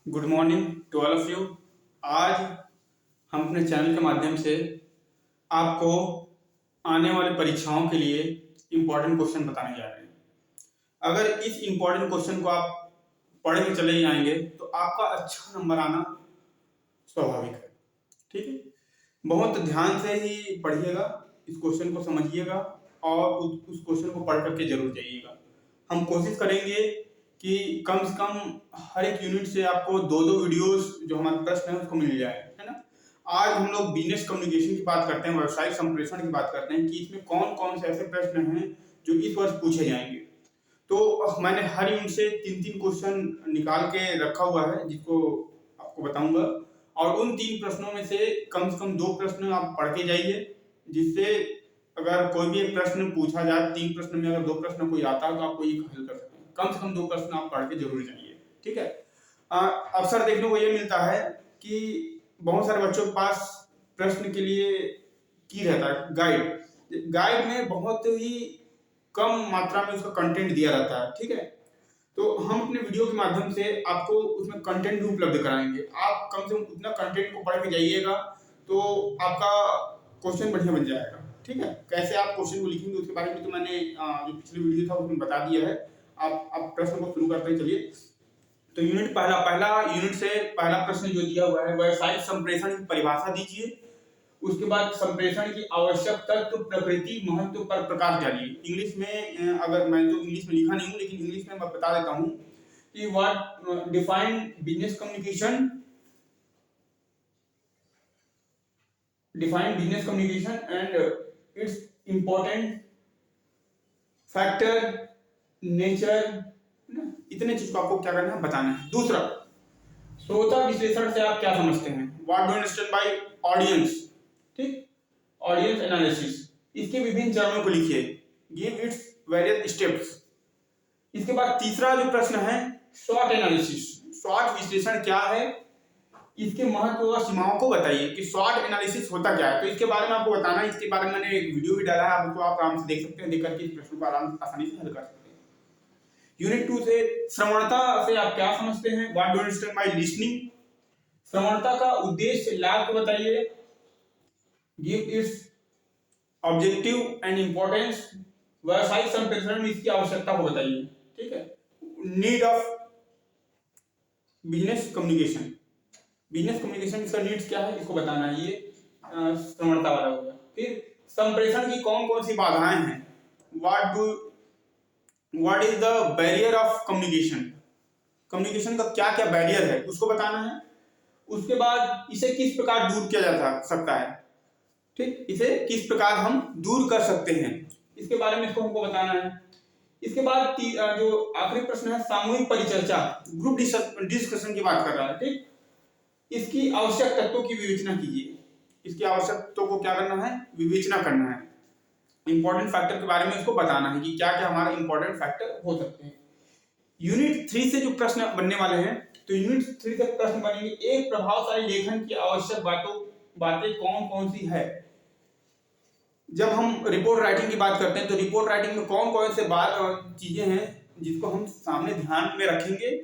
Good morning to all of you. आज हम अपने चैनल के माध्यम से आपको आने वाले परीक्षाओं के लिए इम्पोर्टेंट क्वेश्चन बताने जा रहे हैं। अगर इस इम्पोर्टेंट क्वेश्चन को आप पढ़ के चले जाएंगे तो आपका अच्छा नंबर आना स्वाभाविक है। ठीक है, बहुत ध्यान से ही पढ़िएगा, इस क्वेश्चन को समझिएगा और उस क्वेश्चन को पढ़ करके जरूर जाइएगा। हम कोशिश करेंगे कि कम से कम हर एक यूनिट से आपको दो दो वीडियोस जो हमारे प्रश्न है उसको मिल जाए, है ना। आज हम लोग बिजनेस कम्युनिकेशन की बात करते हैं, व्यावसायिक संप्रेषण की बात करते हैं कि इसमें कौन कौन से ऐसे प्रश्न हैं जो इस वर्ष पूछे जाएंगे। तो मैंने हर यूनिट से तीन तीन क्वेश्चन निकाल के रखा हुआ है जिसको आपको बताऊंगा, और उन तीन प्रश्नों में से कम दो प्रश्न आप पढ़ के जाइए, जिससे अगर कोई भी एक प्रश्न पूछा जाए, तीन प्रश्न में अगर दो प्रश्न कोई आता है तो आप कोई हल कर सकते हैं। कम से कम दो प्रश्न आप पढ़ के जरूर जाइए। ठीक है, अक्सर देखने को ये मिलता है कि बहुत सारे बच्चों के पास प्रश्न के लिए की रहता है गाइड में बहुत ही कम मात्रा में उसका कंटेंट दिया रहता है। ठीक है, तो हम अपने वीडियो के माध्यम से आपको उसमें कंटेंट भी उपलब्ध कराएंगे। आप कम से कम उतना कंटेंट को पढ़ के जाइएगा तो आपका क्वेश्चन बढ़िया बन जाएगा। ठीक है, कैसे आप क्वेश्चन को लिखेंगे उसके बारे में तो मैंने जो पिछली वीडियो था उसमें बता दिया है। आप प्रश्न को शुरू करते हैं। चलिए, तो यूनिट पहला यूनिट से पहला प्रश्न जो दिया हुआ है, व्यावसायिक संप्रेषण की परिभाषा दीजिए। उसके बाद संप्रेषण की आवश्यक तत्व, प्रकृति, महत्व पर प्रकाश डालिए। इंग्लिश में अगर मैं तो इंग्लिश में लिखा नहीं हूं, लेकिन इंग्लिश में मैं बता देता हूं कि what define business communication and it's important factor, nature, इतने चीज को आपको क्या करना है, बताना है। दूसरा, श्रोता विश्लेषण से आप क्या समझते हैं, what do you understand bye audience. ठीक, ऑडियंस एनालिसिस, इसके विभिन्न चरणों को लिखिए, गिव इट्स वेरियस स्टेप्स। इसके बाद तीसरा जो प्रश्न है, शॉर्ट एनालिसिस, शॉर्ट विश्लेषण क्या है, इसके महत्व और सीमाओं को बताइए कि शॉर्ट एनालिसिस होता क्या है। तो इसके बारे में आपको बताना है। इसके बारे में मैंने एक वीडियो भी डाला है, आप उसको आप आराम से देख सकते हैं, देख करके इस प्रश्न को आसानी से हल कर सकते हैं। यूनिट 2 से श्रवणता से आप क्या समझते हैं, what do you understand by listening. श्रवणता का उद्देश्य, लाभ को बताइए, give its objective and importance. व्यावसायिक संप्रेषण में इसकी आवश्यकता को बताइए। ठीक है, नीड ऑफ बिजनेस कम्युनिकेशन, इसका नीड्स क्या है इसको बताना है। ये श्रवणता वाला हो गया। फिर संप्रेषण की कौन कौन सी बाधाएं हैं, what is the barrier of communication का क्या क्या बैरियर है उसको बताना है। उसके बाद इसे किस प्रकार दूर किया जा सकता है। ठीक, इसे किस प्रकार हम दूर कर सकते हैं, इसके बारे में इसको हमको बताना है। इसके बाद जो आखिरी प्रश्न है, सामूहिक परिचर्चा, ग्रुप डिस्कशन की बात कर रहा है। ठीक, इसकी आवश्यक तत्वों की विवेचना कीजिए। इसकी आवश्यक तत्वों को क्या करना है, विवेचना करना है। इंपॉर्टेंट फैक्टर के बारे में इसको बताना है कि क्या क्या हमारे इंपॉर्टेंट फैक्टर हो सकते हैं। यूनिट 3 से जो प्रश्न बनने वाले हैं, तो यूनिट 3 से प्रश्न बनेंगे, एक प्रभावशाली लेखन की आवश्यक बातें कौन कौन सी है। जब हम रिपोर्ट राइटिंग की बात करते हैं तो रिपोर्ट राइटिंग में कौन कौन से चीजें हैं जिसको हम सामने ध्यान में रखेंगे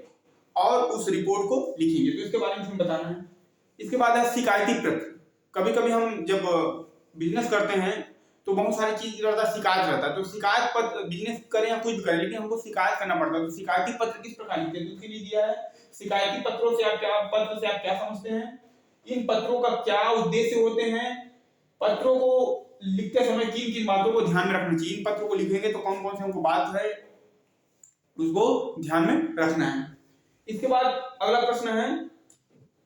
और उस रिपोर्ट को लिखेंगे, तो इसके बारे में हमें बताना है। इसके बाद है शिकायती पत्र। कभी कभी हम जब बिजनेस करते हैं तो बहुत सारी चीज रहता है, शिकायत रहता है, तो शिकायत पत्र, बिजनेस करें या कुछ भी करें लेकिन हमको शिकायत करना पड़ता है। तो शिकायती पत्र किस प्रकार लिखते हैं, तो उसके लिए दिया है, शिकायती पत्रों से आप क्या समझते हैं, इन पत्रों का क्या उद्देश्य होते हैं, पत्रों को लिखते समय किन किन बातों को ध्यान में रखना चाहिए। इन पत्रों को लिखेंगे तो कौन कौन से हमको बात है उसको ध्यान में रखना है। इसके बाद अगला प्रश्न है,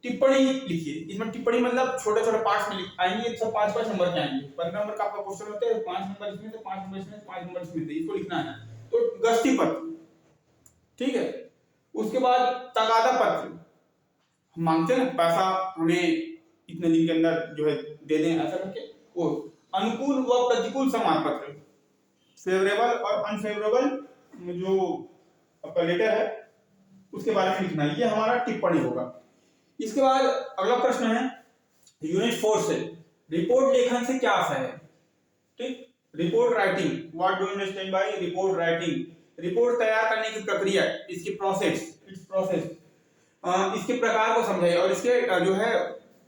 टिप्पणी लिखिए। इसमें टिप्पणी मतलब छोटे छोटे पार्ट्स में आएंगे, सब 5-5 नंबर के आएंगे। 15 नंबर का आपका क्वेश्चन होता है, 5 नंबर इसमें से, 5 नंबर इसमें, 5 नंबर इसमें से, इसको लिखना है। तो गस्ती पत्र, ठीक है। उसके बाद तगादा पत्र, हम मांगते हैं ना पैसा हमें इतने दिन के अंदर जो है दे दें, ऐसा करके वो। अनुकूल व प्रतिकूल समाज पत्र, फेवरेबल और अनफेवरेबल जो आपका लेटर है उसके बारे में लिखना है, ये हमारा टिप्पणी होगा। इसके बाद अगला प्रश्न है यूनिट 4 से, रिपोर्ट लेखन से क्या आशय है। ठीक, report writing, what do you understand bye report writing. Report तैयार करने की प्रक्रिया, इसकी प्रोसेस, इट्स प्रोसेस। इसके प्रकार को समझाइए और इसके जो है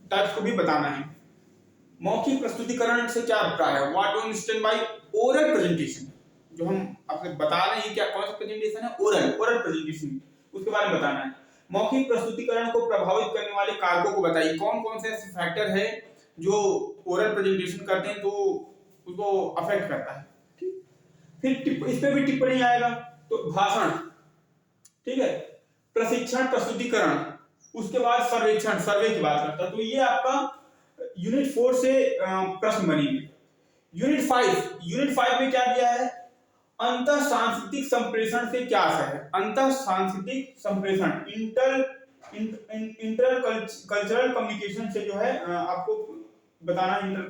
टाइप्स को भी बताना है। मौखिक प्रस्तुतिकरण से क्या अभिप्राय है? What do you understand by oral presentation? जो हम आपसे बता रहे हैं क्या कौन सा प्रेजेंटेशन है? ओरल प्रेजेंटेशन, उसके बारे में बताना है। मौखिक प्रस्तुतिकरण को प्रभावित करने वाले कारकों को बताइए। कौन कौन से ऐसे फैक्टर है जो ओरल प्रेजेंटेशन करते हैं तो उसको अफेक्ट करता है। ठीक, फिर इस पे भी टिप्पणी आएगा। तो भाषण, ठीक है, प्रशिक्षण, प्रस्तुतिकरण, उसके बाद सर्वेक्षण, सर्वे की बात करता है। तो ये आपका यूनिट 4 से प्रश्न बनेंगे। यूनिट 5 में क्या दिया है? अंतर सांस्कृतिक संप्रेषण से क्या असर है? अंतर सांस्कृतिक संप्रेषण, इंटर कल्चरल कम्युनिकेशन से जो है आपको बताना इंटर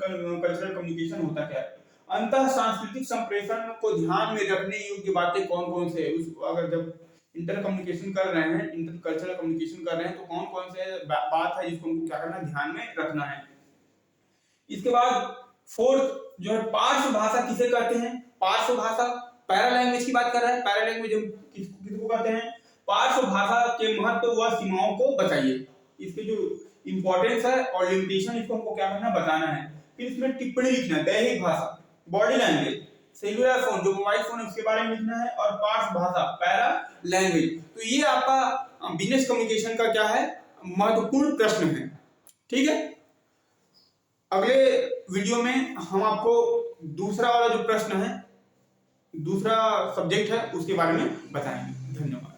कल्चरल कम्युनिकेशन होता क्या है। अंतर सांस्कृतिक संप्रेषण को ध्यान में रखने योग्य बातें कौन कौन से है? अगर जब इंटर कम्युनिकेशन कर रहे हैं, इंटर कल्चरल कम्युनिकेशन कर रहे हैं तो कौन कौन से बात है जिसको हमको क्या करना है, ध्यान में रखना है। इसके बाद फोर्थ जो है पार्श्व भाषा किसे कहते हैं? पार्श्व भाषा, पैरा लैंग्वेज की बात कर रहा है। पैरा लैंग्वेज हम किसको कहते हैं? पार्श्व भाषा के महत्व व सीमाओं को बताइए। इसके जो इंपॉर्टेंस है और लिमिटेशन, इसको हमको क्या करना, बताना है। फिर इसमें टिप्पणी लिखना है। दैहिक भाषा, बॉडी लैंग्वेज, सेल्युलर फोन जो मोबाइल फोन है उसके बारे में लिखना है, और पार्श्व भाषा, पैरा लैंग्वेज। तो ये आपका बिजनेस कम्युनिकेशन का क्या है, महत्वपूर्ण प्रश्न है। ठीक है, अगले वीडियो में हम आपको दूसरा वाला जो प्रश्न है, दूसरा सब्जेक्ट है, उसके बारे में बताएंगे। धन्यवाद।